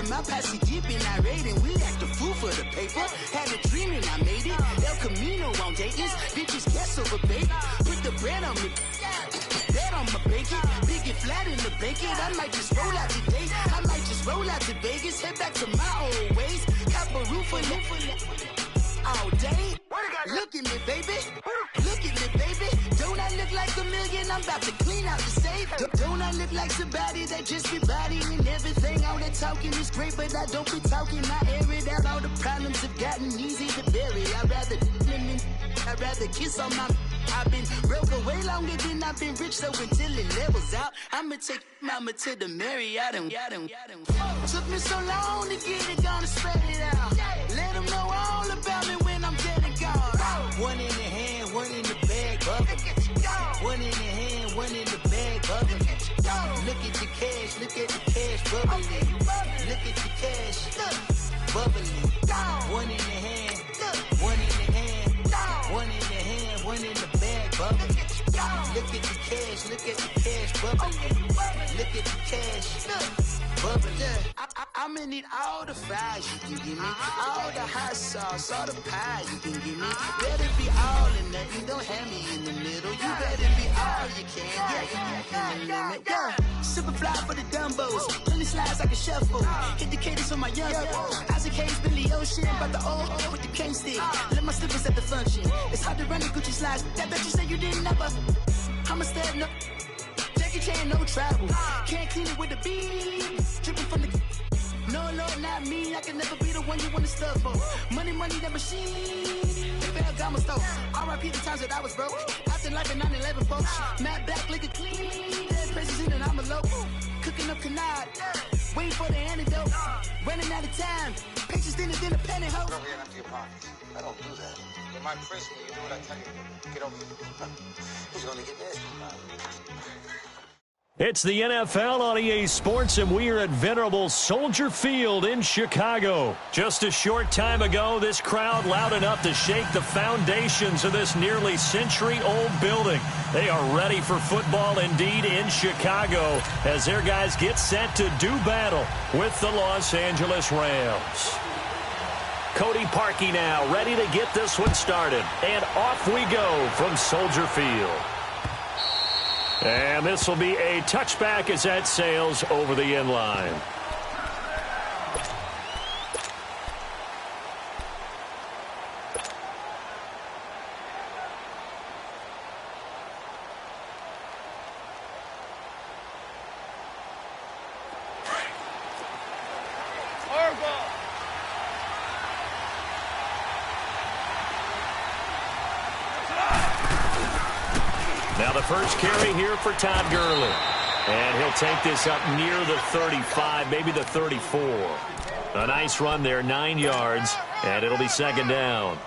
in my posse deep and irate, and we act a fool for the paper. Had a dream and I made it. El Camino on Dayton's. Bitches guess over baby. Put the bread on me. Bet on my bacon. Big and flat in the bacon. I might just roll out today. I might just roll out to Vegas. Head back to my old ways. Cop a roof for all day. Look at me, baby. Look at me, baby. Don't I look like a million? I'm about to clean out the safe. Don't I look like somebody that just be bodying everything? All that talking is great, but I don't be talking. I air it out. All the problems have gotten easy to bury. I'd rather kiss on my. I've been broke way longer than I've been rich, so until it levels out, I'ma take mama to the Marriott and took me so long to get it, gonna spread it out. Let them know all about me when I'm dead and gone. One in the hand, one in the bag, bubbling. One in the hand, one in the bag, bubbling. Look at the cash, bubbling. Look at the cash, bubbling. One in the hand, one in the hand, one in the hand, one in the bag, bubbling. Look at the cash, bubbling. Look at the cash, bubbling. I'ma need all the fries you can give me, all the hot sauce, all the pie you can give me. Better be all or nothing, don't have me in the middle. You better be all you can, yeah. Super fly for the Dumbos, plenty slides like a shuffle. Hit the cadence on my young Isaac Hayes, Billy Ocean, but the old with the cane stick. Let my slippers at the function. It's hard to run the Gucci slides. That bet you say you didn't never. I'ma step no. Jackie Chan, no travel. Can't clean it with the beat. Dripping from the. No, Lord, not me. I can never be the one you want to stuff for. Money, that machine. Ferragamo store. R.I.P. the times that I was broke. After life in 9/11, folks. Matt back, liquor clean. Dead president and I'm a local. Cooking up canard. Waiting for the antidote. Running out of time. Pictures dinner, penny hoe. Don't get empty your pockets. I don't do that. You might press me. You do what I tell you. Get over here. Who's going to get this? It's the NFL on EA Sports, and we are at venerable Soldier Field in Chicago. Just a short time ago, this crowd loud enough to shake the foundations of this nearly century-old building. They are ready for football indeed in Chicago as their guys get set to do battle with the Los Angeles Rams. Cody Parkey now ready to get this one started, and off we go from Soldier Field. And this will be a touchback as that sails over the end line. Now the first carry here for Todd Gurley. And he'll take this up near the 35, maybe the 34. A nice run there, 9 yards, and it'll be second down.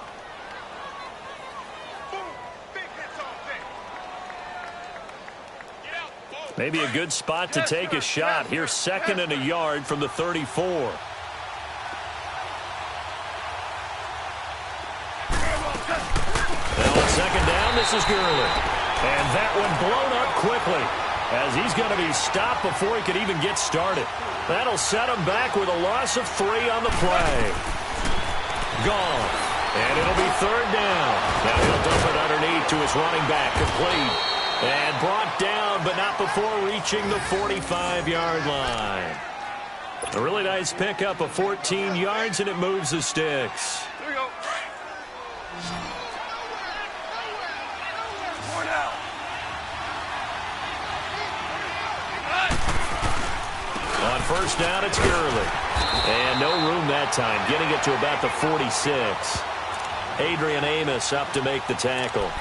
Maybe a good spot to take a shot. Here's second and a yard from the 34. Now on second down, this is Gurley. And that one blown up quickly as he's going to be stopped before he could even get started. That'll set him back with a loss of 3 on the play. Gone. And it'll be third down. Now he'll dump it underneath to his running back, complete. And brought down, but not before reaching the 45-yard line. A really nice pickup of 14 yards, and it moves the sticks. Here we go. On first down, it's Gurley. And no room that time, getting it to about the 46. Adrian Amos up to make the tackle.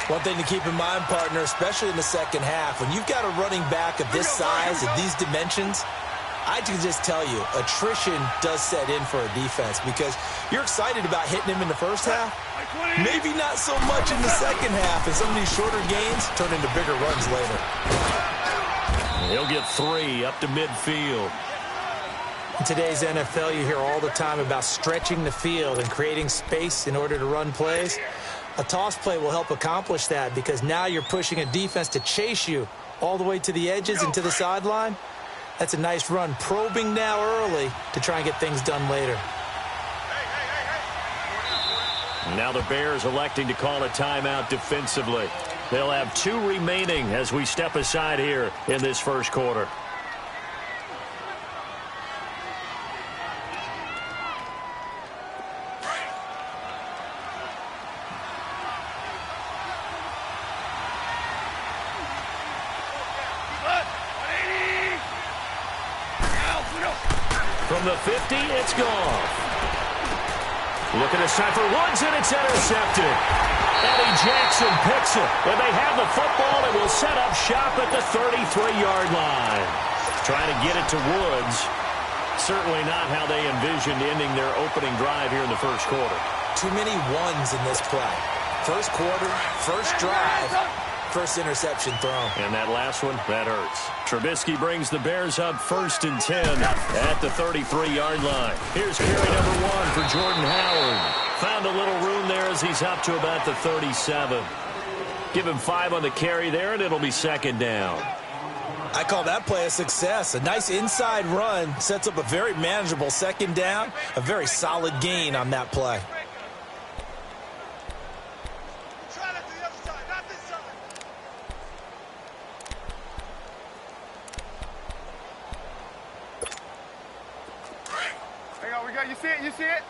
One thing to keep in mind, partner, especially in the second half, when you've got a running back of this size, of these dimensions, I can just tell you, attrition does set in for a defense because you're excited about hitting him in the first half. Maybe not so much in the second half, and some of these shorter gains turn into bigger runs later. He'll get 3 up to midfield. In today's NFL, you hear all the time about stretching the field and creating space in order to run plays. A toss play will help accomplish that because now you're pushing a defense to chase you all the way to the edges and to the sideline. That's a nice run, probing now early to try and get things done later. Now the Bears electing to call a timeout defensively. They'll have 2 remaining as we step aside here in this first quarter. From the 50, it's gone. Looking this time for Woods, and it's intercepted. Eddie Jackson picks it. When they have the football, it will set up shop at the 33-yard line. Trying to get it to Woods. Certainly not how they envisioned ending their opening drive here in the first quarter. Too many ones in this play. First quarter, first drive, first interception thrown. And that last one, that hurts. Trubisky brings the Bears up 1st and 10 at the 33-yard line. Here's carry number 1 for Jordan Howard. Found a little room there as he's up to about the 37. Give him 5 on the carry there, and it'll be 2nd down. I call that play a success. A nice inside run sets up a very manageable 2nd down. A very solid gain on that play. You see it? You see it?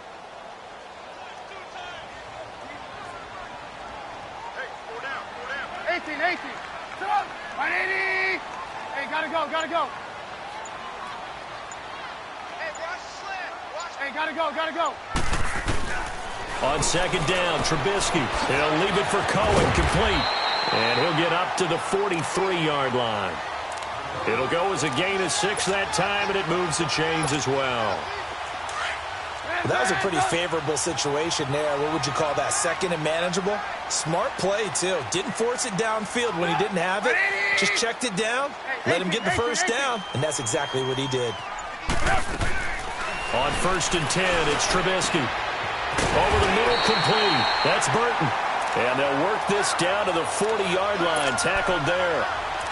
Hey, go down. 18. Stop! 180! Hey, gotta go. Hey, watch the slant. Hey, gotta go. On 2nd down, Trubisky. He'll leave it for Cohen, complete. And he'll get up to the 43-yard line. It'll go as a gain of 6 that time, and it moves the chains as well. Well, that was a pretty favorable situation there. What would you call that? 2nd and manageable? Smart play, too. Didn't force it downfield when he didn't have it. Just checked it down, let him get the 1st down, and that's exactly what he did. On 1st and 10, it's Trubisky. Over the middle, complete. That's Burton. And they'll work this down to the 40-yard line. Tackled there.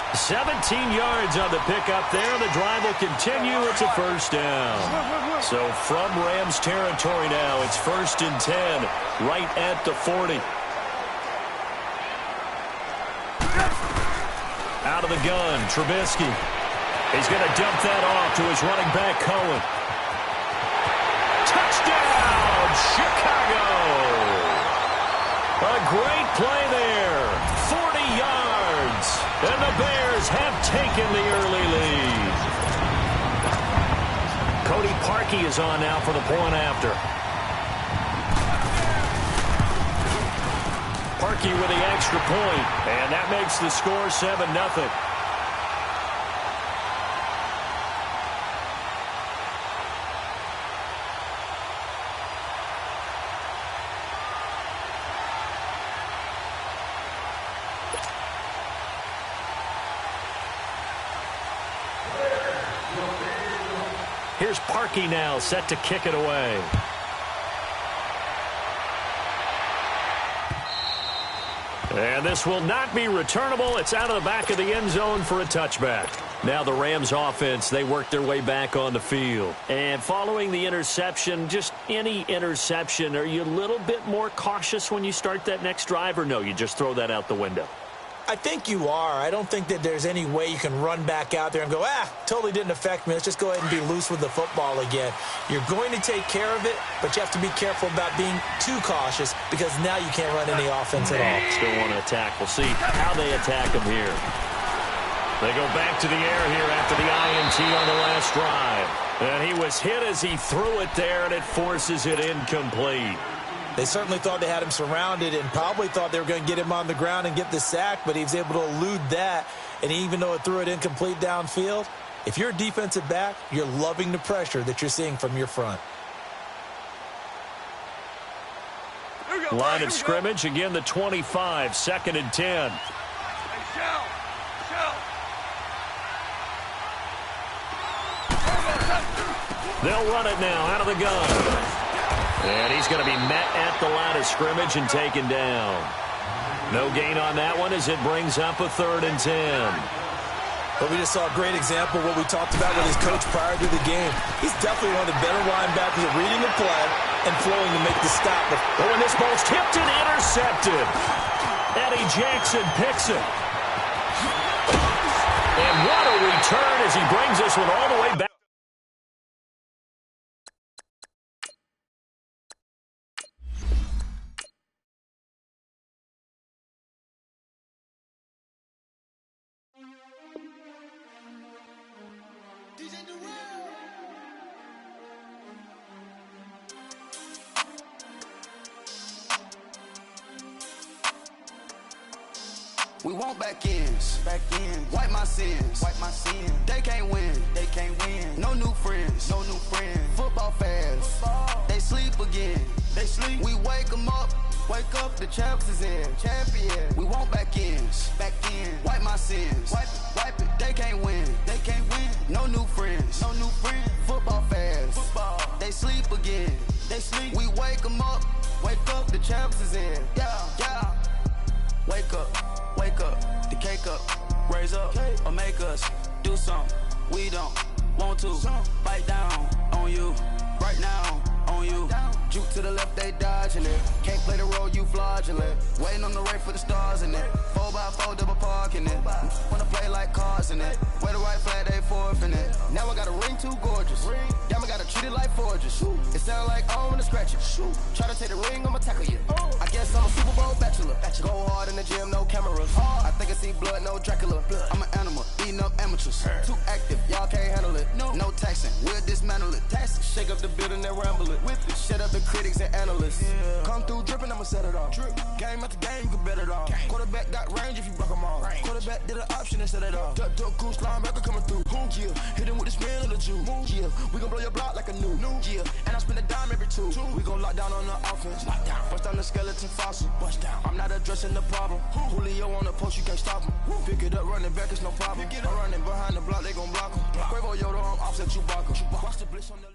17 yards on the pickup there. The drive will continue. It's a 1st down. So from Rams territory now, it's 1st and 10, right at the 40. Out of the gun, Trubisky. He's going to dump that off to his running back, Cohen. Touchdown, Chicago! A great play there. 40 yards. And the Bears have taken the early lead. Cody Parkey is on now for the point after. Parkey with the extra point, and that makes the score 7-0. Here's Parkey now, set to kick it away. And this will not be returnable. It's out of the back of the end zone for a touchback. Now the Rams offense, they work their way back on the field. And following the interception, just any interception, are you a little bit more cautious when you start that next drive, or no, you just throw that out the window? I think you are. I don't think that there's any way you can run back out there and go, totally didn't affect me. Let's just go ahead and be loose with the football again. You're going to take care of it, but you have to be careful about being too cautious because now you can't run any offense at all. Still want to attack. We'll see how they attack them here. They go back to the air here after the INT on the last drive. And he was hit as he threw it there, and it forces it incomplete. They certainly thought they had him surrounded and probably thought they were going to get him on the ground and get the sack, but he was able to elude that. And even though it threw it incomplete downfield, if you're a defensive back, you're loving the pressure that you're seeing from your front. Line of scrimmage, again the 25, 2nd and 10. They'll run it now out of the gun. And he's going to be met at the line of scrimmage and taken down. No gain on that one as it brings up a 3rd and 10. But we just saw a great example of what we talked about with his coach prior to the game. He's definitely one of the better linebackers at reading the play and flowing to make the stop. Oh, and this ball's tipped and intercepted. Eddie Jackson picks it. And what a return as he brings this one all the way back. We want back ends. Wipe my sins. They can't win. No new friends. Football fans. They sleep again. We wake them up. Wake up, the champs is in. Champion. We want back ends. Wipe my sins. Wipe it. They can't win. No new friends. Football fans. They sleep again. We wake them up. Wake up, the champs is in. Yeah. Wake up, the cake up, raise up, or make us do something we don't want to. Bite down on you, right now on you. Juke to the left, they dodging it. Can't play the role, you fraudulent. Waiting on the race for the stars in it. 4x4 double parking it. Wanna play like cars in it. Wear the right flag, they forfeit it. Now I got a ring too gorgeous. Damn, I gotta treat it like forges. It sound like I wanna scratch it. Try to take the ring, I'ma tackle you. I guess I'm a Super Bowl bachelor. Go hard in the gym, no cameras. I think I see blood, no Dracula. I'm an animal, eating up amateurs. Too active, y'all can't handle it. No taxing, we'll dismantle it. Shake up the building and ramble it. Whip it, shut up the critics and analysts. Come through dripping, I'ma set it off. Game after game, you can bet it off. Quarterback got range if you broke them off. Quarterback did an option and set it off. Duck goose linebacker coming through. Yeah, hit him with the spin of the Jew. Yeah, we gon' blow your block like a new. Yeah, and I spend a dime every two. We gon' lock down on the offense. Bust down the skeleton fossil. I'm not addressing the problem. Julio on the post, you can't stop him. Pick it up, running back, it's no problem. I'm running behind the block, they gon' block him. Quavo Yoda, I'm offset Chewbacca. Watch the blitz on the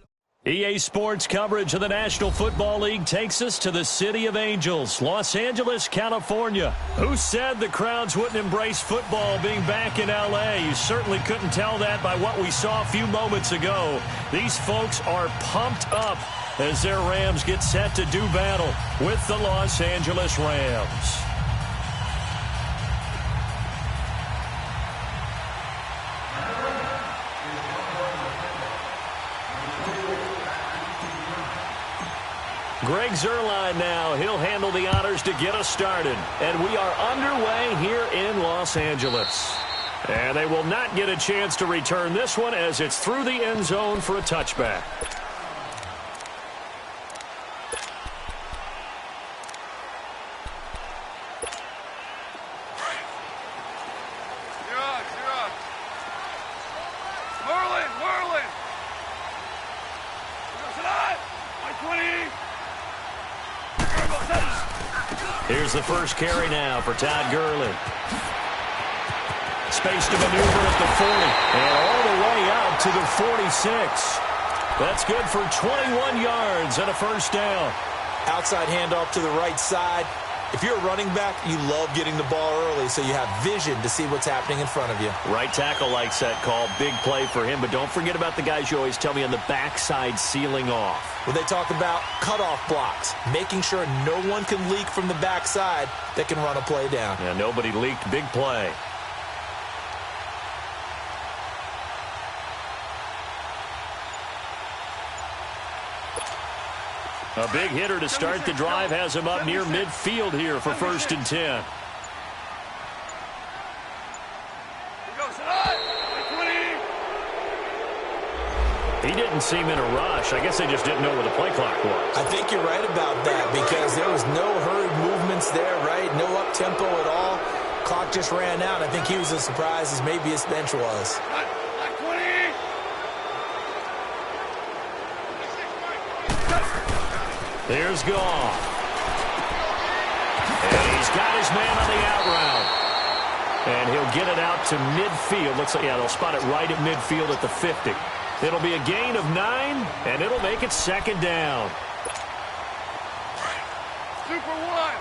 EA Sports coverage of the National Football League takes us to the City of Angels, Los Angeles, California. Who said the crowds wouldn't embrace football being back in L.A.? You certainly couldn't tell that by what we saw a few moments ago. These folks are pumped up as their Rams get set to do battle with the Los Angeles Rams. Greg Zuerlein now. He'll handle the honors to get us started. And we are underway here in Los Angeles. And they will not get a chance to return this one as it's through the end zone for a touchback. Whirling. Here's the first carry now for Todd Gurley. Space to maneuver at the 40. And all the way out to the 46. That's good for 21 yards and a first down. Outside handoff to the right side. If you're a running back, you love getting the ball early so you have vision to see what's happening in front of you. Right tackle likes that call. Big play for him. But don't forget about the guys you always tell me on the backside sealing off. When they talk about cutoff blocks, making sure no one can leak from the backside that can run a play down. Yeah, nobody leaked. Big play. A big hitter to start the drive has him up near midfield here for 1st and 10. He didn't seem in a rush. I guess they just didn't know where the play clock was. I think you're right about that because there was no hurried movements there, right? No up-tempo at all. Clock just ran out. I think he was as surprised as maybe his bench was. There's Goff. And he's got his man on the out route. And he'll get it out to midfield. Looks like, yeah, they'll spot it right at midfield at the 50. It'll be a gain of 9, and it'll make it 2nd down. Super one.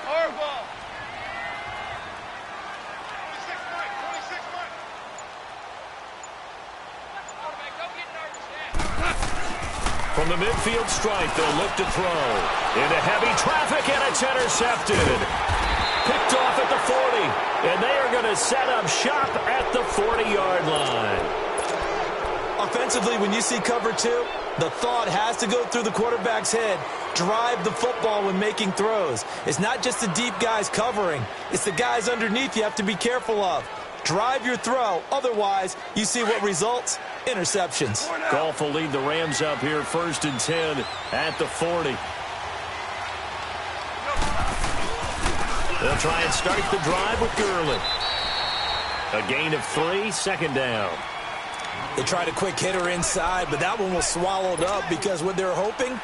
Harbaugh. From the midfield stripe, they'll look to throw. Into heavy traffic, and it's intercepted. Picked off at the 40, and they are going to set up shop at the 40-yard line. Offensively, when you see cover two, the thought has to go through the quarterback's head. Drive the football when making throws. It's not just the deep guys covering. It's the guys underneath you have to be careful of. Drive your throw. Otherwise, you see what results? Interceptions. Goff will lead the Rams up here 1st and 10 at the 40. They'll try and start the drive with Gurley. A gain of 3, 2nd down. They tried a quick hitter inside, but that one was swallowed up because what they're hoping,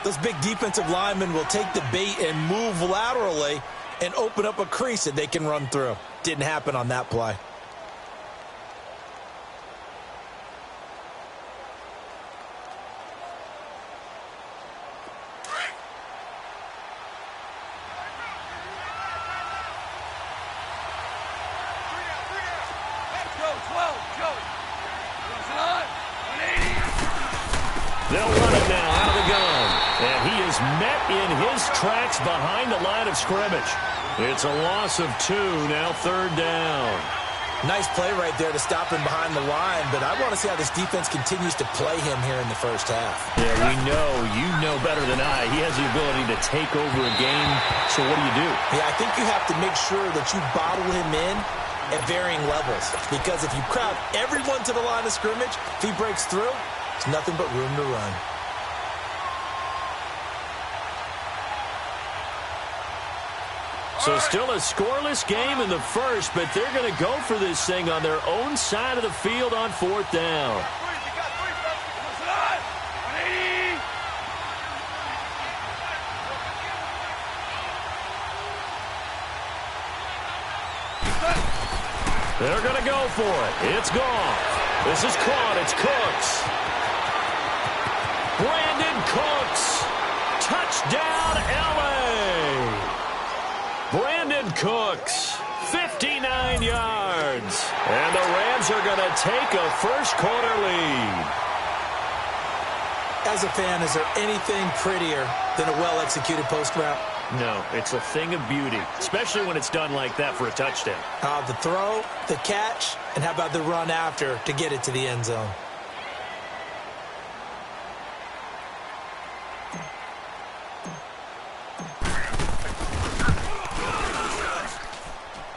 those big defensive linemen will take the bait and move laterally and open up a crease that they can run through. Didn't happen on that play. They'll run it now out of the gun. And he is met in his tracks behind the line of scrimmage. It's a loss of 2, now 3rd down. Nice play right there to stop him behind the line, but I want to see how this defense continues to play him here in the first half. Yeah, you know better than I. He has the ability to take over a game, so what do? Yeah, I think you have to make sure that you bottle him in at varying levels, because if you crowd everyone to the line of scrimmage, if he breaks through, there's nothing but room to run. So still a scoreless game in the first, but they're going to go for this thing on their own side of the field on 4th down. They're going to go for it. It's gone. This is caught. It's Cooks. Brandon Cooks. Touchdown, L.A. Brandon Cooks, 59 yards. And the Rams are going to take a first-quarter lead. As a fan, is there anything prettier than a well-executed post route? No, it's a thing of beauty, especially when it's done like that for a touchdown. The throw, the catch, and how about the run after to get it to the end zone?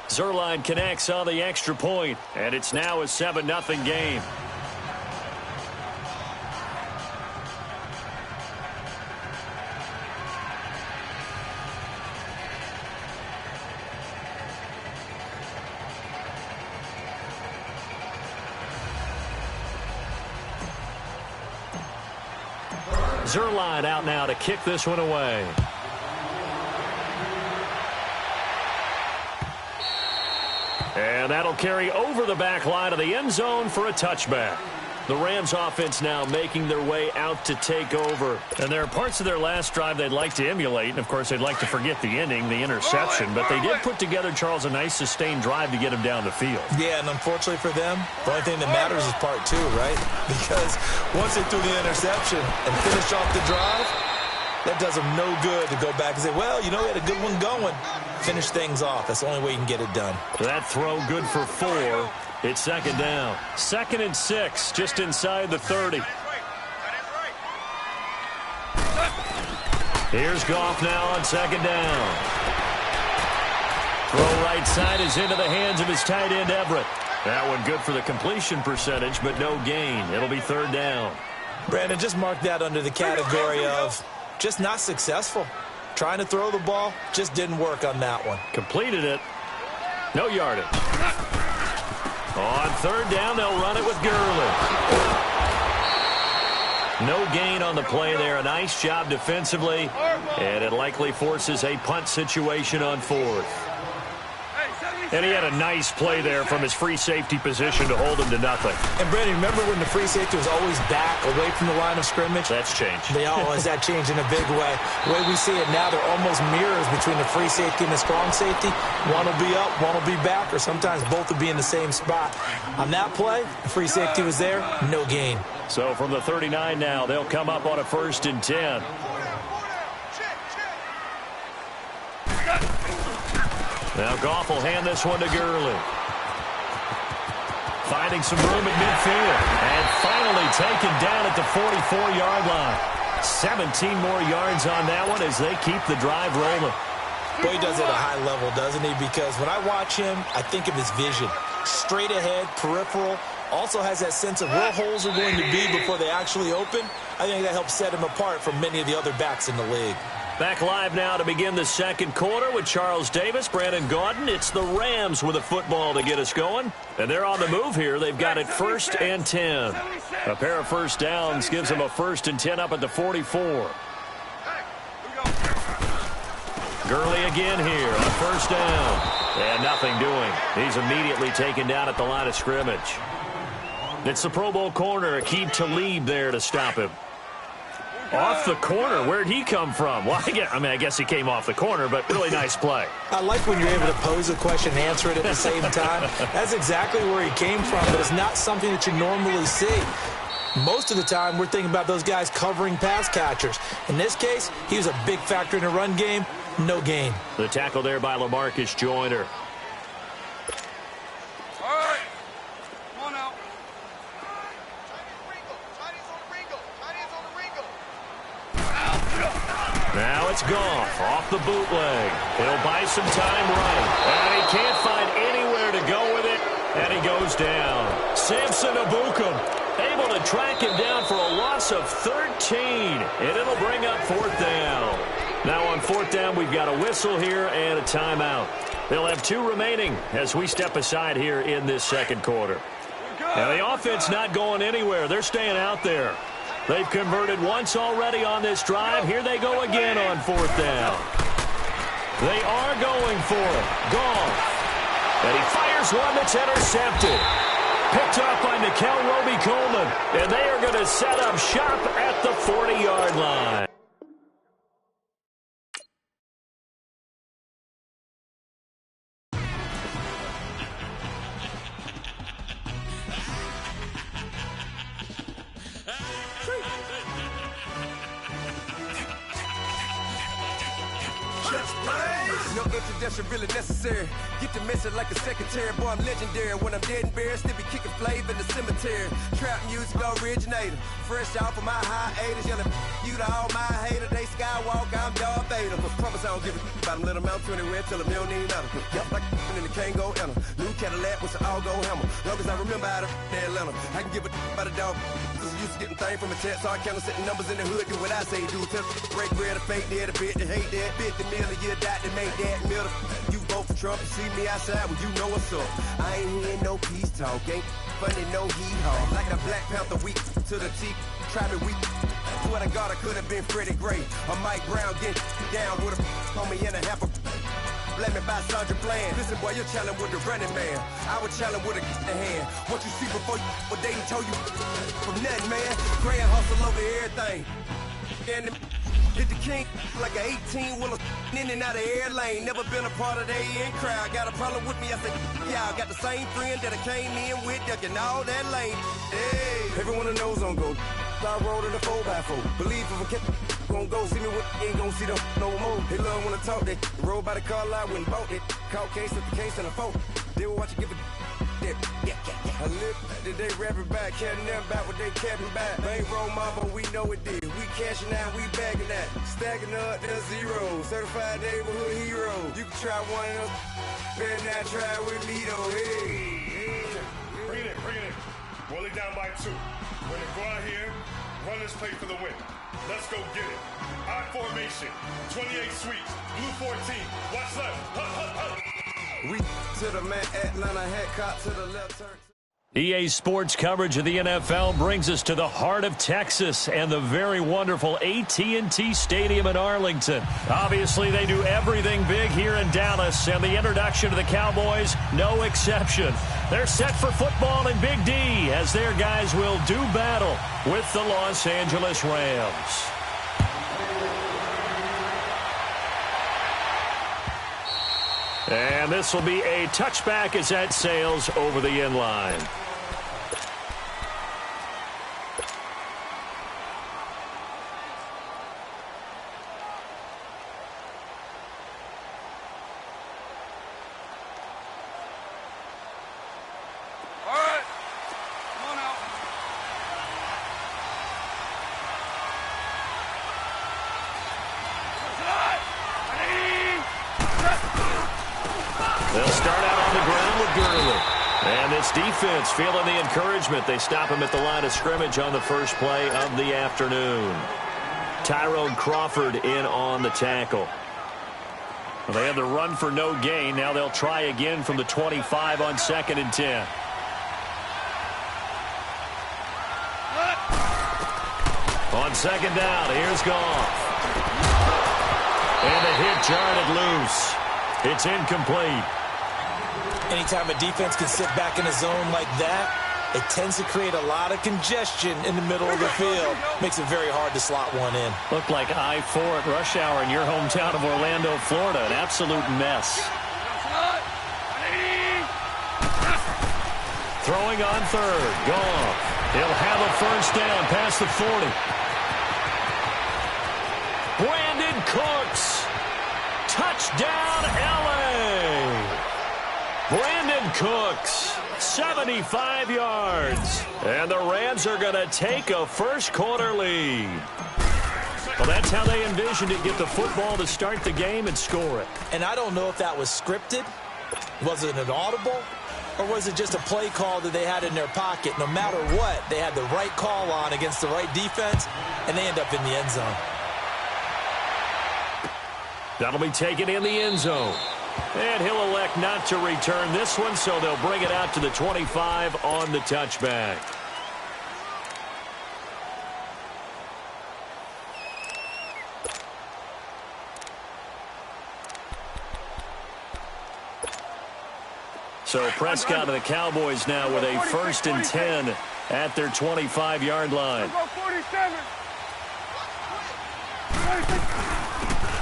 Zerline connects on the extra point, and it's now a 7-0 game. Zerline out now to kick this one away. And that'll carry over the back line of the end zone for a touchback. The Rams offense now making their way out to take over. And there are parts of their last drive they'd like to emulate. And, of course, they'd like to forget the ending, the interception. But they did put together, Charles, a nice sustained drive to get him down the field. Yeah, and unfortunately for them, the only thing that matters is part 2, right? Because once they threw the interception and finished off the drive, that does them no good to go back and say, well, you know, we had a good one going. Finish things off. That's the only way you can get it done. That throw good for 4. It's 2nd down. 2nd and 6, just inside the 30. Here's Goff now on 2nd down. Throw right side is into the hands of his tight end, Everett. That one good for the completion percentage, but no gain. It'll be 3rd down. Brandon, just mark that under the category of just not successful. Trying to throw the ball, just didn't work on that one. Completed it. No yardage. On 3rd down, they'll run it with Gurley. No gain on the play there. A nice job defensively. And it likely forces a punt situation on 4th. Hey, 70 And he had a nice play there from his free safety position to hold him to nothing. And, Brandon, remember when the free safety was always back away from the line of scrimmage? That's changed. They always that changed in a big way. The way we see it now, they're almost mirrors between the free safety and the strong safety. One will be up, one will be back, or sometimes both will be in the same spot. On that play, the free safety was there, no gain. So from the 39 now, they'll come up on a 1st and 10. Now Goff will hand this one to Gurley. Finding some room at midfield. And finally taken down at the 44-yard line. 17 more yards on that one as they keep the drive rolling. Boy, he does it at a high level, doesn't he? Because when I watch him, I think of his vision. Straight ahead, peripheral. Also has that sense of where holes are going to be before they actually open. I think that helps set him apart from many of the other backs in the league. Back live now to begin the second quarter with Charles Davis, Brandon Gaudin. It's the Rams with a football to get us going. And they're on the move here. They've got it 1st and 10. A pair of first downs gives them a 1st and 10 up at the 44. Gurley again here on 1st down. And nothing doing. He's immediately taken down at the line of scrimmage. It's the Pro Bowl corner, Aqib Talib there to stop him. Off the corner. Where'd he come from? Well, I guess he came off the corner, but really nice play. I like when you're able to pose a question and answer it at the same time. That's exactly where he came from, but it's not something that you normally see. Most of the time, we're thinking about those guys covering pass catchers. In this case, he was a big factor in the run game. No gain. The tackle there by LaMarcus Joyner. Now it's Goff off the bootleg. He'll buy some time right. And he can't find anywhere to go with it. And he goes down. Samson Ebukam able to track him down for a loss of 13. And it'll bring up 4th down. Now on 4th down, we've got a whistle here and a timeout. They'll have 2 remaining as we step aside here in this second quarter. Now the offense not going anywhere. They're staying out there. They've converted once already on this drive. Here they go again on 4th down. They are going for it. Goff. And he fires one that's intercepted. Picked off by Nickel Roby-Coleman. And they are going to set up shop at the 40-yard line. No introduction really necessary. Get the message like a secretary. Boy, I'm legendary. When I'm dead and buried, still be kicking flavor in the cemetery. Trap music originator. Fresh off of my hiatus. Yelling you to all my haters. They skywalk, I'm Darth Vader. But promise I don't give a about them. Let them out 20 red. Tell them you don't need nothing. Yep, like in the Kango enter. New Cadillac with an all-go hammer. Long as I remember how to Atlanta. I can give a about a dog. Cause I'm used to getting things from a text. So I count setting numbers in the hood. Do what I say do. Tell break bread, a fake dead, a bit to hate that. 50 million, you die to make that middle. You vote for Trump, you see me outside, well, you know what's up. I ain't hearing no peace talk, ain't funny, no hee-haw. Like the Black Panther week to the teeth, try me weak. Swear to God, I could have been Freddie Gray. Or Mike Brown getting down with a homie and a half a blame me by Sandra Bland. Listen, boy, you're challenging with the running man. I would challenge with a hand. What you see before you, what they told you from nothing, man. Grand hustle over everything. And hit the king like an 18-wheeler in and out of air lane. Never been a part of the in crowd. Got a problem with me, I said, yeah, I got the same friend that I came in with, ducking all that lane. Hey, everyone knows on go. I rolled in a 4x4. Believe if I kept gon' go, see me with ain't gon' see them no more. They love when I talk, they roll by the car lot when bought it. Caught case at the case and a phone. They will watch you give a I live that they rapping back, caring them about what they capping back. Bankroll mama, we know it did. We cashing out, we bagging that. Stacking up, there's zero. Certified neighborhood hero. You can try one of them, better not try with me though. Hey. Bring it in. Roll it down by 2. We're gonna go out here, run this play for the win. Let's go get it. I formation, 28 sweeps, blue 14. Watch left. Hut. We to the man, Atlanta, head caught to the left turn. EA Sports coverage of the NFL brings us to the heart of Texas and the very wonderful AT&T Stadium in Arlington. Obviously, they do everything big here in Dallas, and the introduction to the Cowboys, no exception. They're set for football in Big D as their guys will do battle with the Los Angeles Rams. And this will be a touchback as that sails over the end line. They'll start out on the ground with Gurley. And this defense feeling the encouragement. They stop him at the line of scrimmage on the first play of the afternoon. Tyrone Crawford in on the tackle. Well, they had the run for no gain. Now they'll try again from the 25 on 2nd and 10. On 2nd down, here's Goff. And the hit jarred loose. It's incomplete. Anytime a defense can sit back in a zone like that, it tends to create a lot of congestion in the middle of the field. Makes it very hard to slot one in. Looked like I-4 at rush hour in your hometown of Orlando, Florida. An absolute mess. Throwing on 3rd. Goff. He'll have a first down past the 40. Brandon Cooks. Touchdown, L.A. Brandon Cooks, 75 yards. And the Rams are going to take a first-quarter lead. Well, that's how they envisioned it, get the football to start the game and score it. And I don't know if that was scripted. Was it an audible? Or was it just a play call that they had in their pocket? No matter what, they had the right call on against the right defense, and they end up in the end zone. That'll be taken in the end zone. And he'll elect not to return this one, so they'll bring it out to the 25 on the touchback. So Prescott and the Cowboys now with a 1st and 10 at their 25-yard line.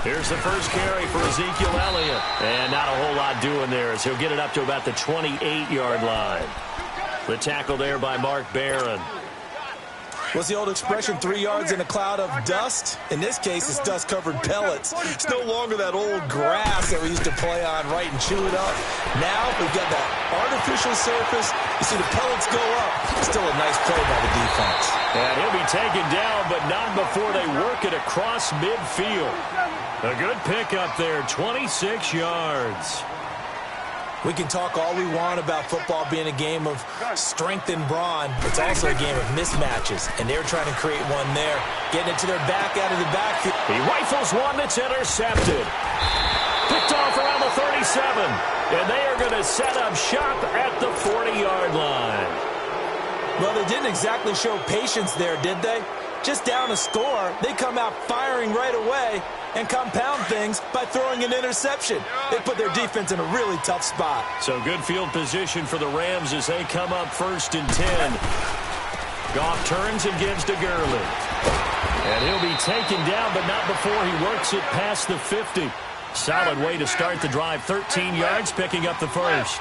Here's the first carry for Ezekiel Elliott. And not a whole lot doing there as he'll get it up to about the 28-yard line. The tackle there by Mark Barron. What's the old expression, 3 yards in a cloud of dust? In this case, it's dust-covered pellets. It's no longer that old grass that we used to play on, right, and chew it up. Now we've got that artificial surface. You see the pellets go up. Still a nice play by the defense. And he'll be taken down, but not before they work it across midfield. A good pickup there, 26 yards. We can talk all we want about football being a game of strength and brawn. It's also a game of mismatches, and they're trying to create one there. Getting it to their back out of the backfield. He rifles one that's intercepted. Picked off around the 37. And they are going to set up shop at the 40-yard line. Well, they didn't exactly show patience there, did they? Just down a score, they come out firing right away and compound things by throwing an interception. They put their defense in a really tough spot. So good field position for the Rams as they come up 1st and 10. Goff turns and gives to Gurley. And he'll be taken down, but not before he works it past the 50. Solid way to start the drive. 13 yards, picking up the first.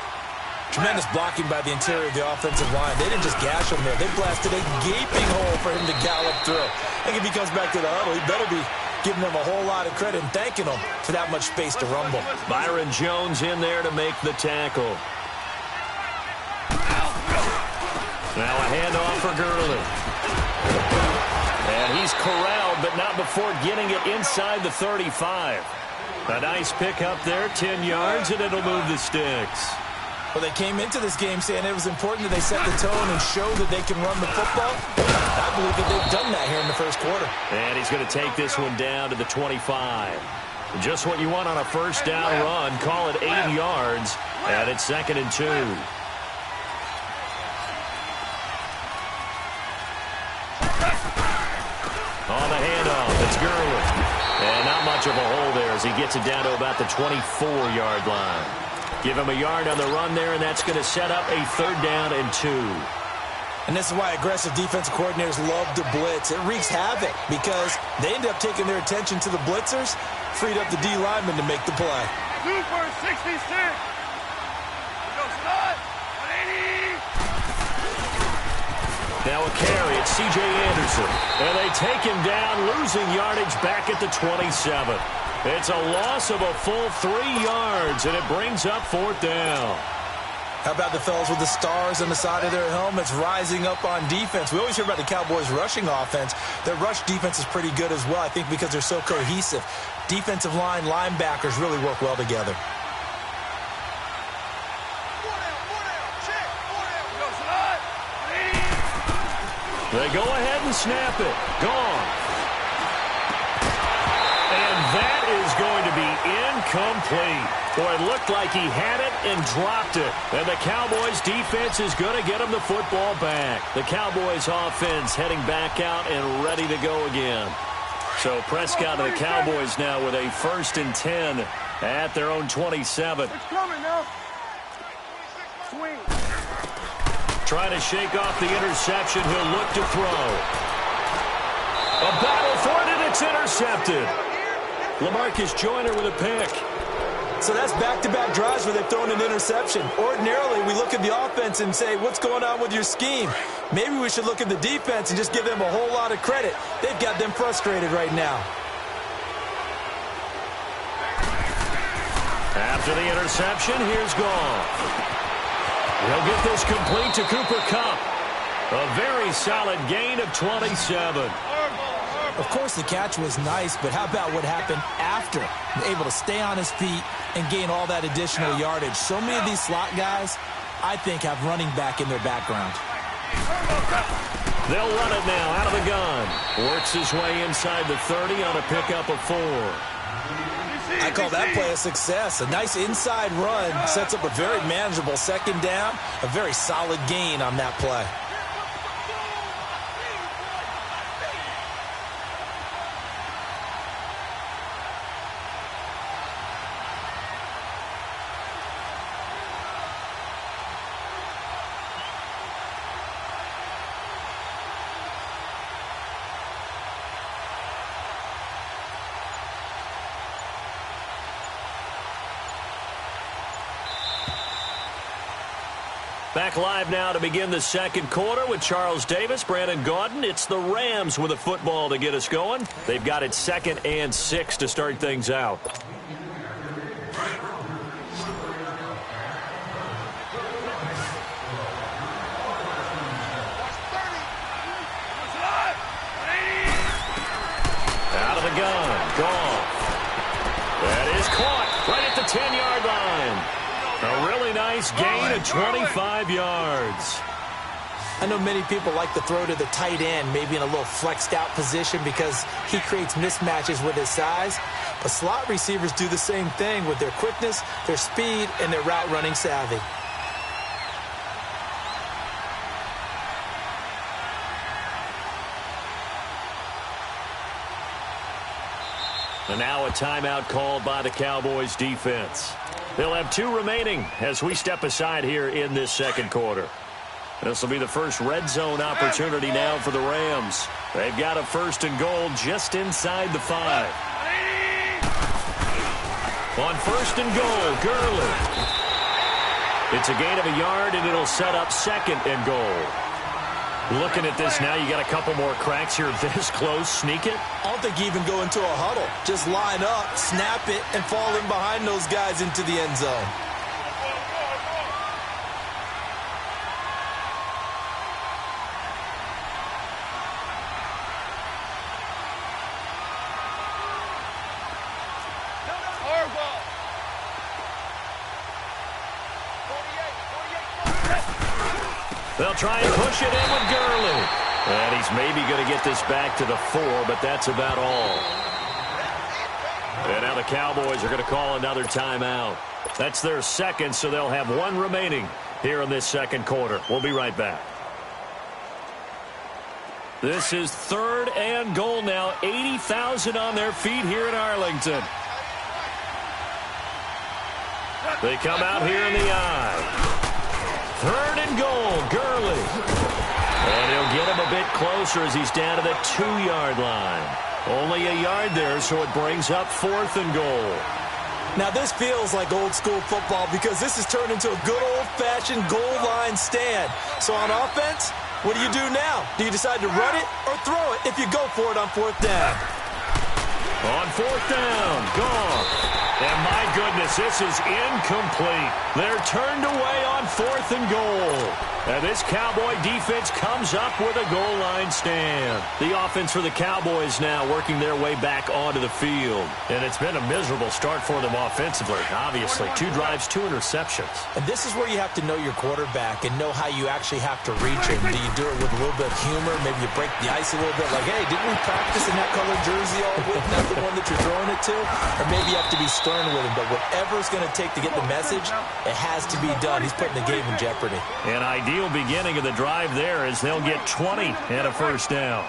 Tremendous blocking by the interior of the offensive line. They didn't just gash him there. They blasted a gaping hole for him to gallop through. I think if he comes back to the huddle, he better be giving them a whole lot of credit and thanking them for that much space to rumble. Byron Jones in there to make the tackle. Now a handoff for Gurley. And he's corralled, but not before getting it inside the 35. A nice pickup there, 10 yards, and it'll move the sticks. Well, they came into this game saying it was important that they set the tone and show that they can run the football. I believe that they've done that here in the first quarter. And he's going to take this one down to the 25. Just what you want on a first down run. Call it 8 yards, and it's 2nd and 2. On the handoff, it's Gurley. And not much of a hole there as he gets it down to about the 24-yard line. Give him a yard on the run there, and that's going to set up a 3rd down and 2. And this is why aggressive defensive coordinators love to blitz. It wreaks havoc because they end up taking their attention to the blitzers, freed up the D lineman to make the play. 2 for 66. Now a carry, it's C.J. Anderson. And they take him down, losing yardage back at the 27. It's a loss of a full 3 yards, and it brings up 4th down. How about the fellas with the stars on the side of their helmets rising up on defense? We always hear about the Cowboys' rushing offense. Their rush defense is pretty good as well, I think, because they're so cohesive. Defensive line, linebackers really work well together. They go ahead and snap it. Gone. And that is going to be incomplete. Boy, it looked like he had it and dropped it. And the Cowboys defense is going to get him the football back. The Cowboys offense heading back out and ready to go again. So Prescott and the Cowboys now with a 1st and 10 at their own 27. It's coming now. Swing. Trying to shake off the interception. He'll look to throw. A battle for it, and it's intercepted. LaMarcus Joyner with a pick. So that's back-to-back drives where they've thrown an interception. Ordinarily, we look at the offense and say, what's going on with your scheme? Maybe we should look at the defense and just give them a whole lot of credit. They've got them frustrated right now. After the interception, here's Goff. He'll get this complete to Cooper Kupp. A very solid gain of 27. Of course, the catch was nice, but how about what happened after? Able to stay on his feet and gain all that additional yardage. So many of these slot guys, I think, have running back in their background. They'll run it now out of the gun. Works his way inside the 30 on a pickup of 4. I call that play a success. A nice inside run sets up a very manageable 2nd down. A very solid gain on that play. Back live now to begin the 2nd quarter with Charles Davis, Brandon Gaudin. It's the Rams with a football to get us going. They've got it 2nd and 6 to start things out. Out of the gun, Goff. That is caught right at the 10-yard line. A really nice gain of 25 yards. I know many people like to throw to the tight end, maybe in a little flexed out position because he creates mismatches with his size. But slot receivers do the same thing with their quickness, their speed, and their route running savvy. And now a timeout called by the Cowboys defense. They'll have 2 remaining as we step aside here in this 2nd quarter. This will be the first red zone opportunity now for the Rams. They've got a 1st and goal just inside the 5. On 1st and goal, Gurley. It's a gain of a yard, and it'll set up 2nd and goal. Looking at this now, you got a couple more cracks here this close. Sneak it. I don't think you even go into a huddle. Just line up, snap it, and fall in behind those guys into the end zone. They'll try and push it in with Gurley. And he's maybe going to get this back to the 4, but that's about all. And now the Cowboys are going to call another timeout. That's their 2nd, so they'll have 1 remaining here in this 2nd quarter. We'll be right back. This is 3rd and goal now. 80,000 on their feet here in Arlington. They come out here in the I. 3rd and goal, Gurley. And he'll get him a bit closer as he's down to the 2-yard line. Only a yard there, so it brings up 4th and goal. Now, this feels like old-school football because this has turned into a good old-fashioned goal line stand. So on offense, what do you do now? Do you decide to run it or throw it if you go for it on 4th down? On 4th down, gone. And my goodness, this is incomplete. They're turned away on 4th and goal. And this Cowboy defense comes up with a goal line stand. The offense for the Cowboys now working their way back onto the field. And it's been a miserable start for them offensively, obviously. 2 drives, 2 interceptions. And this is where you have to know your quarterback and know how you actually have to reach him. Do you do it with a little bit of humor? Maybe you break the ice a little bit like, hey, didn't we practice in that color jersey all week? Not the one that you're throwing it to? Or maybe you have to be stern with him. But whatever it's going to take to get the message, it has to be done. He's putting the game in jeopardy. An ideal beginning of the drive there as they'll get 20 and a 1st down.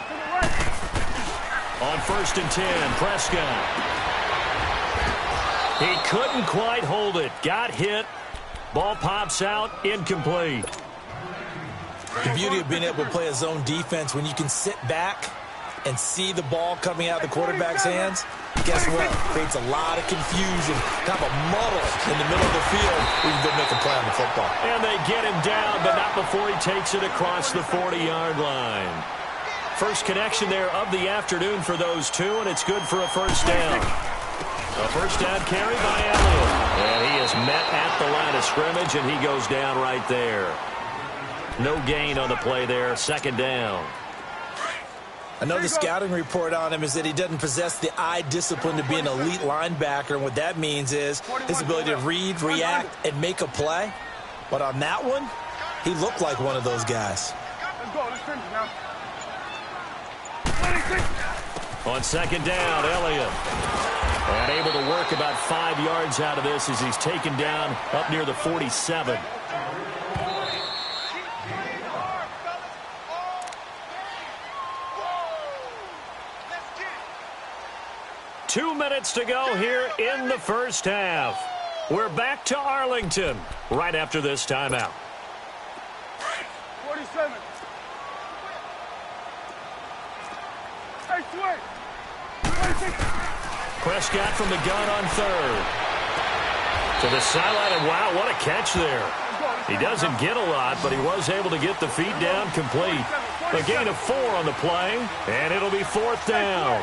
On 1st and 10, Prescott. He couldn't quite hold it. Got hit. Ball pops out. Incomplete. The beauty of being able to play a zone defense when you can sit back and see the ball coming out of the quarterback's hands, guess what? Creates a lot of confusion, kind of a muddle in the middle of the field where you can go make a play on the football. And they get him down, but not before he takes it across the 40-yard line. First connection there of the afternoon for those two, and it's good for a 1st down. A 1st down carry by Elliott. And he is met at the line of scrimmage, and he goes down right there. No gain on the play there, 2nd down. I know the scouting report on him is that he doesn't possess the eye discipline to be an elite linebacker, and what that means is his ability to read, react, and make a play. But on that one, he looked like one of those guys. On 2nd down, Elliott. And able to work about 5 yards out of this as he's taken down up near the 47. Two minutes to go here in the 1st half. We're back to Arlington right after this timeout. 47. Hey, swing. 26. Prescott from the gun on 3rd. To the sideline, and wow, what a catch there. He doesn't get a lot, but he was able to get the feet down complete. A gain of 4 on the play, and it'll be 4th down.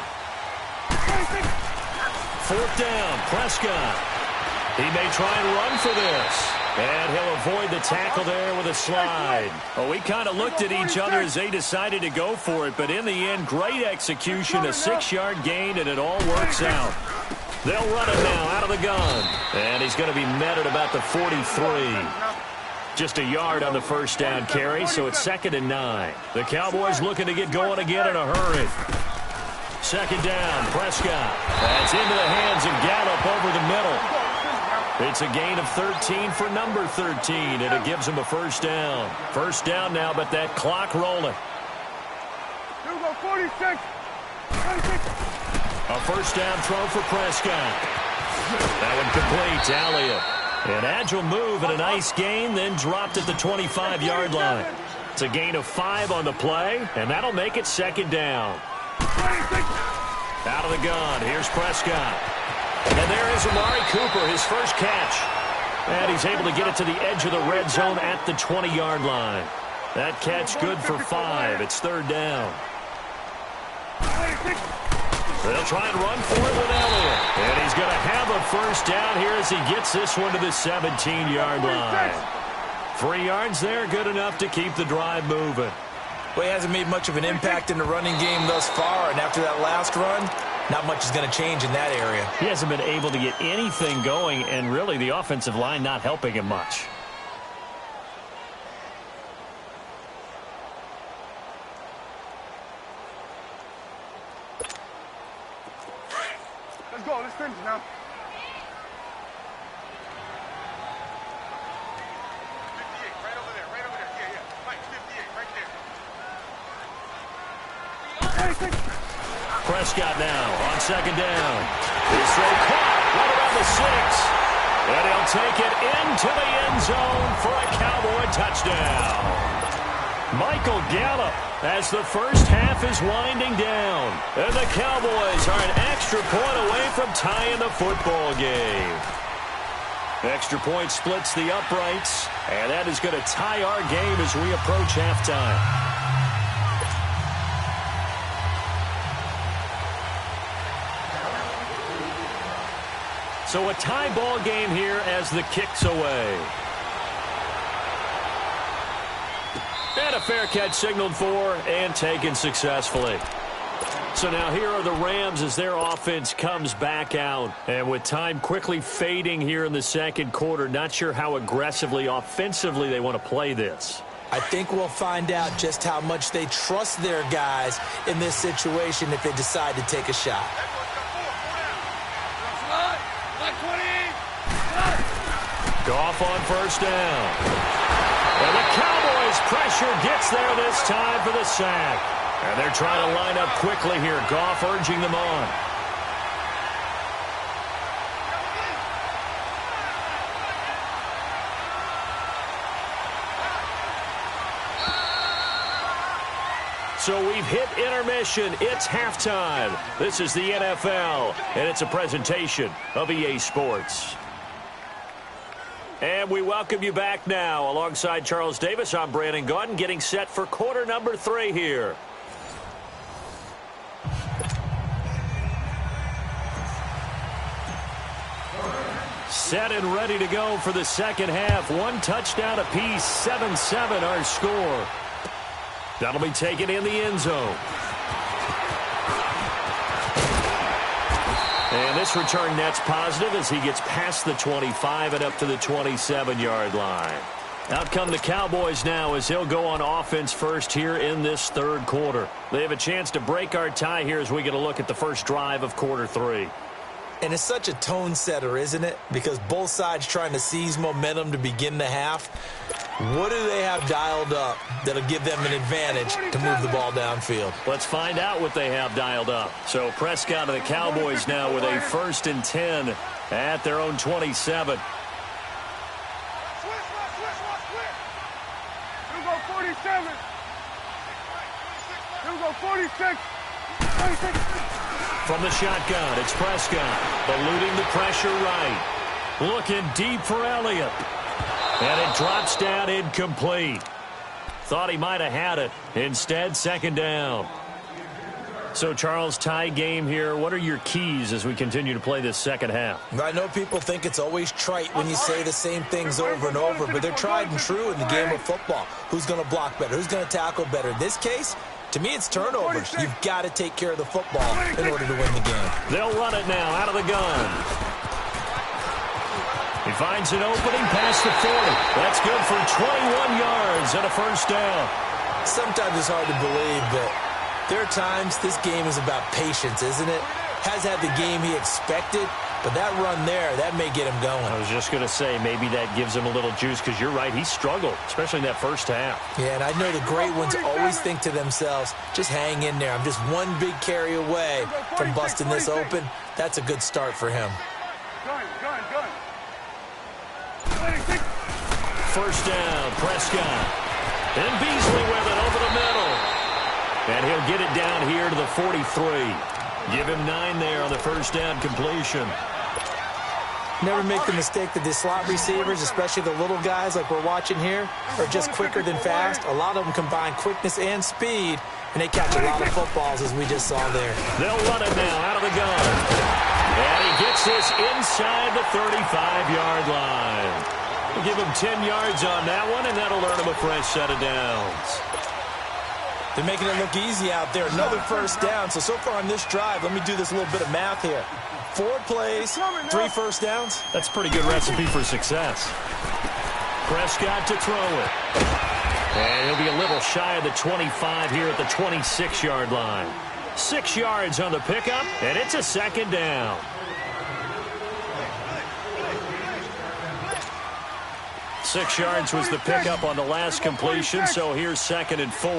4th down, Prescott. He may try and run for this. And he'll avoid the tackle there with a slide. Oh, we kind of looked at each other as they decided to go for it. But in the end, great execution, a 6-yard gain, and it all works out. They'll run it now out of the gun. And he's going to be met at about the 43. Just a yard on the 1st down carry, so it's 2nd and 9. The Cowboys looking to get going again in a hurry. 2nd down, Prescott. That's into the hands of Gallup over the middle. It's a gain of 13 for number 13, and it gives him a 1st down. 1st down now, but that clock rolling. Here we go, 46. 46. A 1st down throw for Prescott. That one complete to Elliott. An agile move and a nice gain, then dropped at the 25-yard line. It's a gain of 5 on the play, and that'll make it 2nd down. 26. Out of the gun, here's Prescott. And there is Amari Cooper, his first catch. And he's able to get it to the edge of the red zone at the 20-yard line. That catch good for 5. It's 3rd down. 26. They'll try and run for it with Elliott. And he's going to have a 1st down here as he gets this one to the 17-yard line. 3 yards there, good enough to keep the drive moving. Well, he hasn't made much of an impact in the running game thus far, and after that last run, not much is going to change in that area. He hasn't been able to get anything going, and really the offensive line not helping him much. Let's go. Let's finish now. 58, right over there. Yeah. Mike, 58, right there. Prescott now on second down. His throw caught right around the 6. And he'll take it into the end zone for a Cowboy touchdown. Michael Gallup as the first half is winding down. And the Cowboys are an extra point away from tying the football game. Extra point splits the uprights, and that is going to tie our game as we approach halftime. So a tie ball game here as the kick's away. And a fair catch signaled for and taken successfully. So now here are the Rams as their offense comes back out. And with time quickly fading here in the second quarter, not sure how aggressively, offensively they want to play this. I think we'll find out just how much they trust their guys in this situation if they decide to take a shot. Goff on first down. And the Cowboys pressure gets there this time for the sack. And they're trying to line up quickly here. Goff urging them on. So we've hit intermission. It's halftime. This is the NFL, and it's a presentation of EA Sports. And we welcome you back now. Alongside Charles Davis, I'm Brandon Gaudin, getting set for quarter number 3 here. Set and ready to go for the second half. One touchdown apiece, 7-7 our score. That'll be taken in the end zone. And this return net's positive as he gets past the 25 and up to the 27-yard line. Out come the Cowboys now as he'll go on offense first here in this third quarter. They have a chance to break our tie here as we get a look at the first drive of quarter 3. And it's such a tone setter, isn't it? Because both sides trying to seize momentum to begin the half. What do they have dialed up that'll give them an advantage to move the ball downfield? Let's find out what they have dialed up. So Prescott of the Cowboys now with a 1st and 10 at their own 27. Here go 47. Here go 46. 46. From the shotgun, it's Prescott. Eluding the pressure right. Looking deep for Elliott. And it drops down incomplete. Thought he might have had it. Instead, second down. So, Charles, tie game here. What are your keys as we continue to play this second half? I know people think it's always trite when you say the same things over and over, but they're tried and true in the game of football. Who's going to block better? Who's going to tackle better? In this case, to me, it's turnovers. You've got to take care of the football in order to win the game. They'll run it now out of the gun. He finds an opening past the 40. That's good for 21 yards and a first down. Sometimes it's hard to believe, but there are times this game is about patience, isn't it? Has had the game he expected, but that run there, that may get him going. I was just going to say, maybe that gives him a little juice, because you're right, he struggled, especially in that first half. Yeah, and I know the great ones always think to themselves, just hang in there. I'm just one big carry away from busting this open. That's a good start for him. Gun. First down, Prescott. And Beasley with it over the middle. And he'll get it down here to the 43. Give him 9 there on the first down completion. Never make the mistake that the slot receivers, especially the little guys like we're watching here, are just quicker than fast. A lot of them combine quickness and speed, and they catch a lot of footballs, as we just saw there. They'll run it now out of the gun. And he gets this inside the 35-yard line. We'll give him 10 yards on that one, and that'll earn him a fresh set of downs. They're making it look easy out there. Another first down. So far on this drive, let me do this little bit of math here. 4 plays, 3 first downs. That's a pretty good recipe for success. Prescott to throw it. And he'll be a little shy of the 25 here at the 26-yard line. 6 yards on the pickup, and it's a second down. Six yards was the pickup on the last completion, so here's 2nd and 4.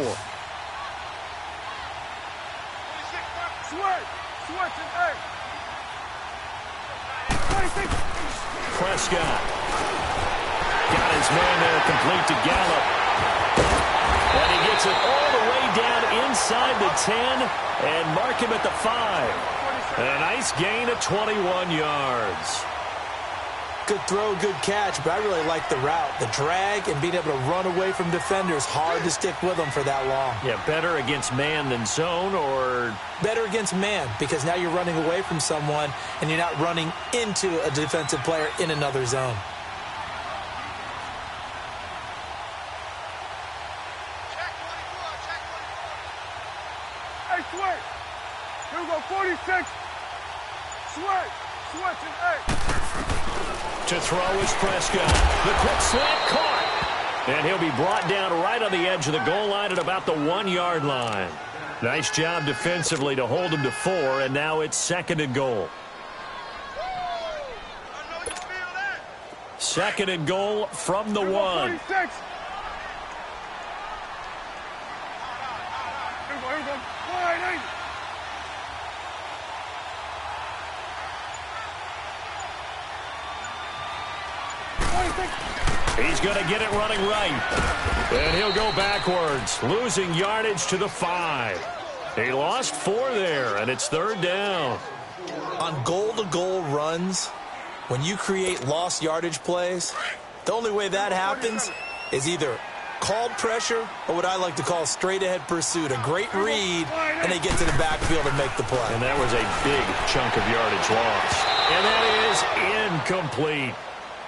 Prescott got his man there, complete to Gallup. And he gets it all the way down inside the 10 and mark him at the 5. A nice gain of 21 yards. Good throw, good catch, but I really like the route. The drag and being able to run away from defenders, hard to stick with them for that long. Yeah, better against man than zone, or? Better against man, because now you're running away from someone and you're not running into a defensive player in another zone. Hey, switch. Here we go, 46. Switch and 8. To throw is Prescott. The quick slant caught. And he'll be brought down right on the edge of the goal line at about the 1-yard line. Nice job defensively to hold him to 4, and now it's 2nd and goal. 2nd and goal from the 1. 46. Here we go. Wide 8. He's going to get it running right. And he'll go backwards, losing yardage to the 5. He lost 4 there, and it's 3rd down. On goal-to-goal runs, when you create lost yardage plays, the only way that happens is either called pressure or what I like to call straight-ahead pursuit. A great read, and they get to the backfield and make the play. And that was a big chunk of yardage lost. And that is incomplete.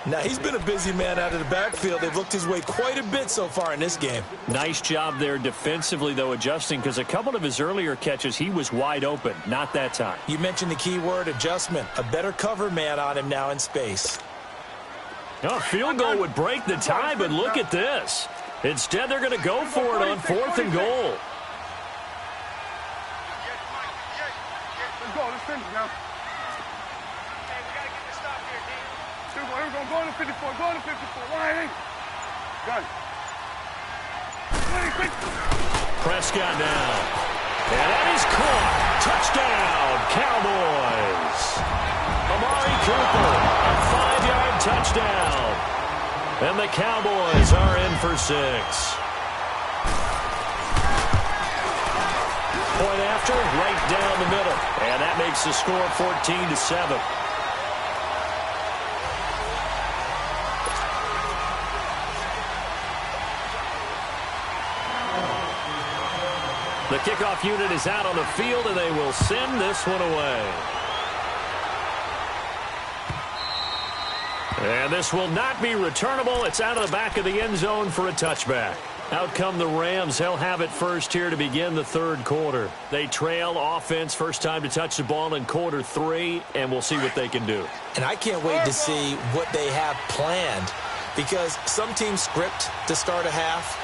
Now, he's been a busy man out of the backfield. They've looked his way quite a bit so far in this game. Nice job there defensively, though, adjusting, because a couple of his earlier catches, he was wide open. Not that time. You mentioned the key word, adjustment. A better cover man on him now in space. A field goal would break the tie, but look at this. Instead, they're going to go for it on 4th and goal. Let's go. Let's finish now. Here we go. Go to 54. Go to 54. Wide 8. Got it. Prescott down. And that is caught. Touchdown, Cowboys. Amari Cooper, a 5-yard touchdown. And the Cowboys are in for 6. Point after, right down the middle. And that makes the score 14-7. The kickoff unit is out on the field, and they will send this one away. And this will not be returnable. It's out of the back of the end zone for a touchback. Out come the Rams. They'll have it first here to begin the 3rd quarter. They trail offense, first time to touch the ball in quarter 3, and we'll see what they can do. And I can't wait to see what they have planned, because some teams script to start a half.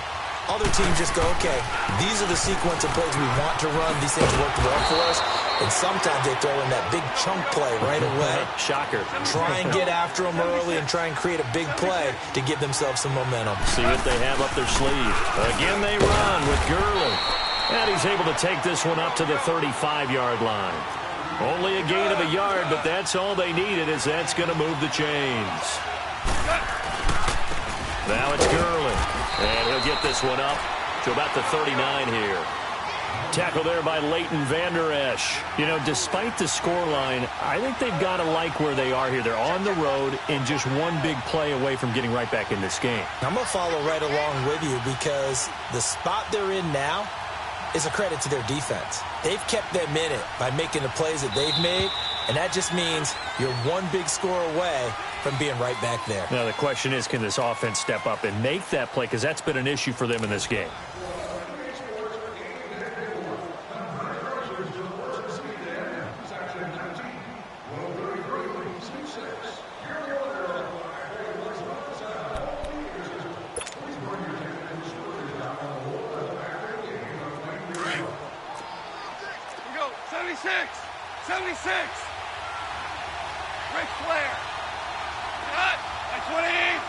Other teams just go, okay, these are the sequence of plays we want to run. These things work well for us. And sometimes they throw in that big chunk play right away. Shocker. Try and get after them early and try and create a big play to give themselves some momentum. See what they have up their sleeve. Again, they run with Gurley. And he's able to take this one up to the 35-yard line. Only a gain of a yard, but that's all they needed, as that's going to move the chains. Now it's Gurley. And he'll get this one up to about the 39 here. Tackle there by Leighton Vander Esch. You know, despite the scoreline, I think they've got to like where they are here. They're on the road and just one big play away from getting right back in this game. I'm going to follow right along with you, because the spot they're in now is a credit to their defense. They've kept them in it by making the plays that they've made, and that just means you're one big score away from being right back there. Now, the question is, can this offense step up and make that play? Because that's been an issue for them in this game. We go. 76. 76. Ric Flair. Cut. Like 28.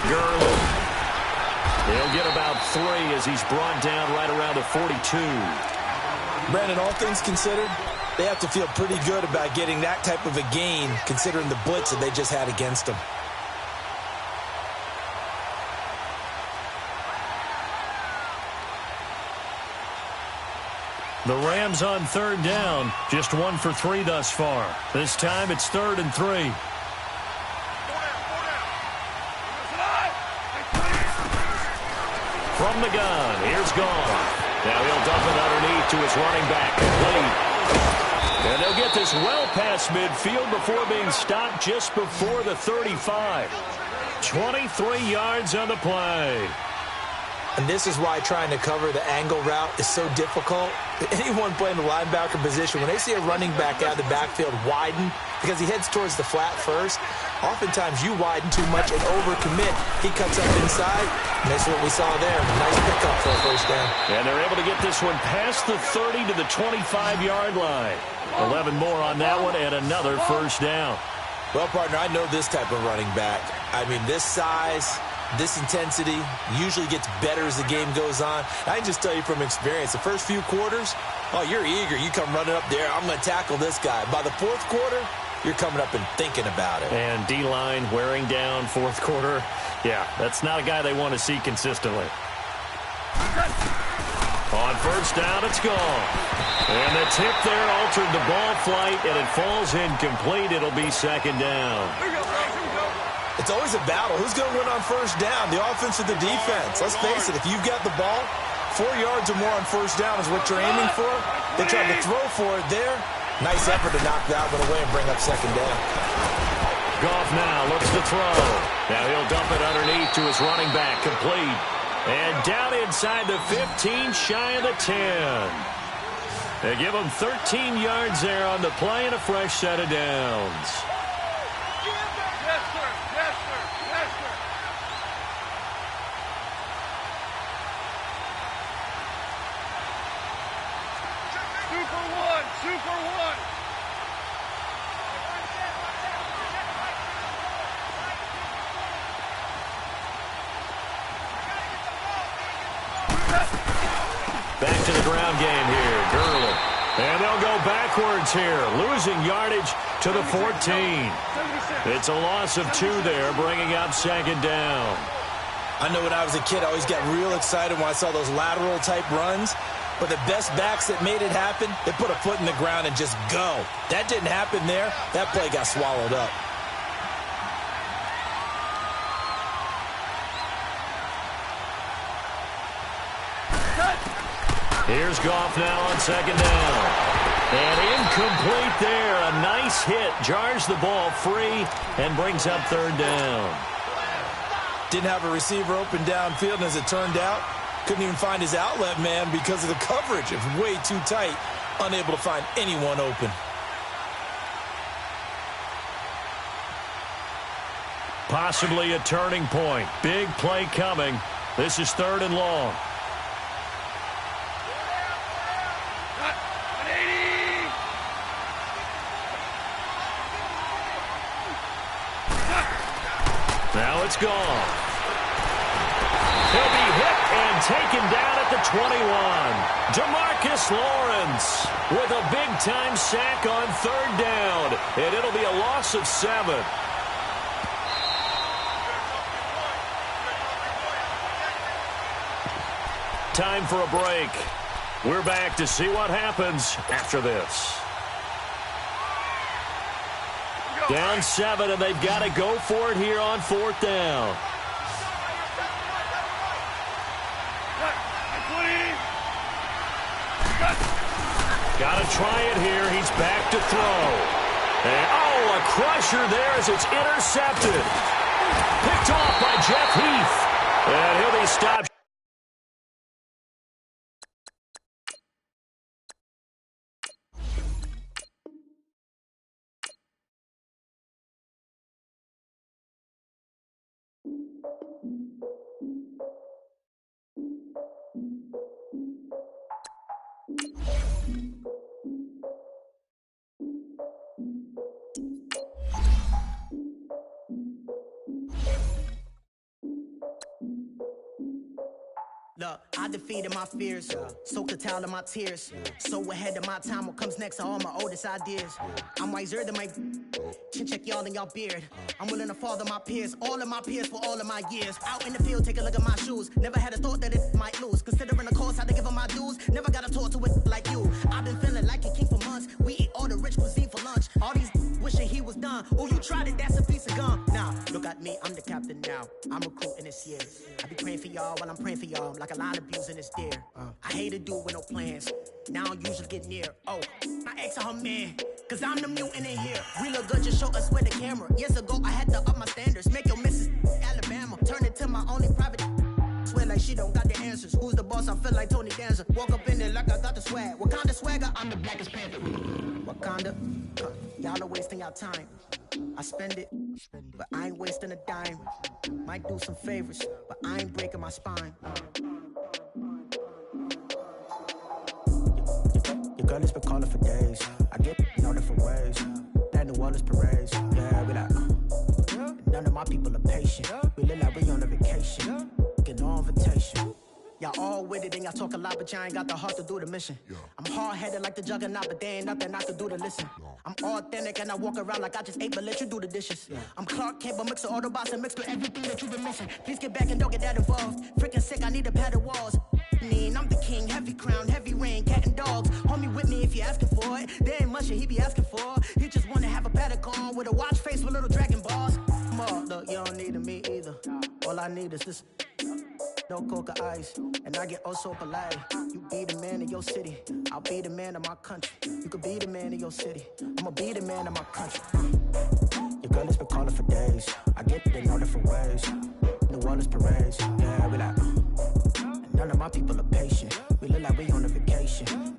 Gurley. He'll get about 3 as he's brought down right around the 42. Brandon, all things considered, they have to feel pretty good about getting that type of a gain considering the blitz that they just had against them. The Rams on 3rd down, just 1 for 3 thus far. This time it's 3rd and 3. From the gun, here's Goff. Now he'll dump it underneath to his running back, complete. And they'll get this well past midfield before being stopped just before the 35. 23 yards on the play. And this is why trying to cover the angle route is so difficult. Anyone playing the linebacker position, when they see a running back out of the backfield widen, because he heads towards the flat first, oftentimes you widen too much and overcommit. He cuts up inside, and that's what we saw there. Nice pickup for a first down. And they're able to get this one past the 30 to the 25-yard line. 11 more on that one and another first down. Well, partner, I know this type of running back. I mean, this size, this intensity usually gets better as the game goes on. I can just tell you from experience, the first few quarters, oh, you're eager. You come running up there, I'm going to tackle this guy. By the 4th quarter, you're coming up and thinking about it. And D-line wearing down 4th quarter. Yeah, that's not a guy they want to see consistently. On first down, it's gone. And the tip there altered the ball flight, and it falls incomplete. It'll be 2nd down. It's always a battle. Who's going to win on first down, the offense or the defense? Let's face it, if you've got the ball, 4 yards or more on first down is what you're aiming for. They tried to throw for it there. Nice effort to knock that one away and bring up 2nd down. Goff now looks to throw. Now he'll dump it underneath to his running back, complete. And down inside the 15, shy of the 10. They give him 13 yards there on the play and a fresh set of downs. Back to the ground game here, Gurley. And they'll go backwards here, losing yardage to the 14. It's a loss of 2 there, bringing up 2nd down. I know when I was a kid, I always got real excited when I saw those lateral-type runs. But the best backs that made it happen, they put a foot in the ground and just go. That didn't happen there. That play got swallowed up. Here's Goff now on 2nd down. And incomplete there. A nice hit. Jars the ball free and brings up 3rd down. Didn't have a receiver open downfield, and as it turned out, couldn't even find his outlet man because of the coverage. It was way too tight. Unable to find anyone open. Possibly a turning point. Big play coming. This is 3rd and long. Now it's gone. He'll be hit and taken down at the 21. DeMarcus Lawrence with a big-time sack on 3rd down. And it'll be a loss of 7. Time for a break. We're back to see what happens after this. Down 7, and they've got to go for it here on 4th down. Got to try it here. He's back to throw. And, oh, a crusher there as it's intercepted. Picked off by Jeff Heath. And he'll be stopped. Look, I defeated my fears, soaked the towel of my tears. So ahead of my time, what comes next are all my oldest ideas. I'm wiser than my chin check y'all in y'all beard. I'm willing to father my peers, all of my peers for all of my years. Out in the field, take a look at my shoes. Never had a thought that it might lose. Considering the cost, had to give them my dues. Never got a talk to it like you. I've been feeling like a king for months. We eat all the rich cuisine for lunch. All these wishing he was done. Oh, you tried it, that's a piece of gum. Now, look at me, I'm the captain now. I'm recruiting this year. I be praying for y'all while I'm praying for y'all. Like a line of abusing this deer. I hate to do with no plans. Now I usually get near. Oh, my ex and her man. Cause I'm the mutant in here. We look good, just show us where the camera. Years ago, I had to up my standards. Make your missus Alabama. Turn it to my only private. Swear like she don't got the answers. Who's the boss? I feel like Tony Danza. Walk up in there like I got the swag. What kind of swagger? I'm the blackest panther. Wakanda. Y'all are wasting your time. I spend it, but I ain't wasting a dime. Might do some favors, but I ain't breaking my spine. Your girl has been calling for days. I get in all different ways. That New Orleans parades. Yeah, we like, none of my people are patient. We look like we on a vacation. Get no invitation. Y'all all with it and y'all talk a lot, but y'all ain't got the heart to do the mission. I'm hard-headed like the juggernaut, but there ain't nothing I can do to listen. I'm authentic and I walk around like I just ate, but let you do the dishes. I'm Clark Kent, but mix the Autobots and mix with everything that you've been missing. Please get back and don't get that involved. Freaking sick, I need a padded walls. I'm the king, heavy crown, heavy rain, cat and dogs. Homie with me if you're asking for it. There ain't much that he be asking for. He just wanna have a paddock on with a watch face with little dragon balls. Look, you don't need me either. All I need is this. No coca ice, and I get oh so polite. You be the man of your city, I'll be the man of my country. You could be the man of your city, I'ma be the man of my country. Your girl has been calling for days. I get it in all different ways. New Orleans parades, yeah, we like. None of my people are patient. We look like we on a vacation.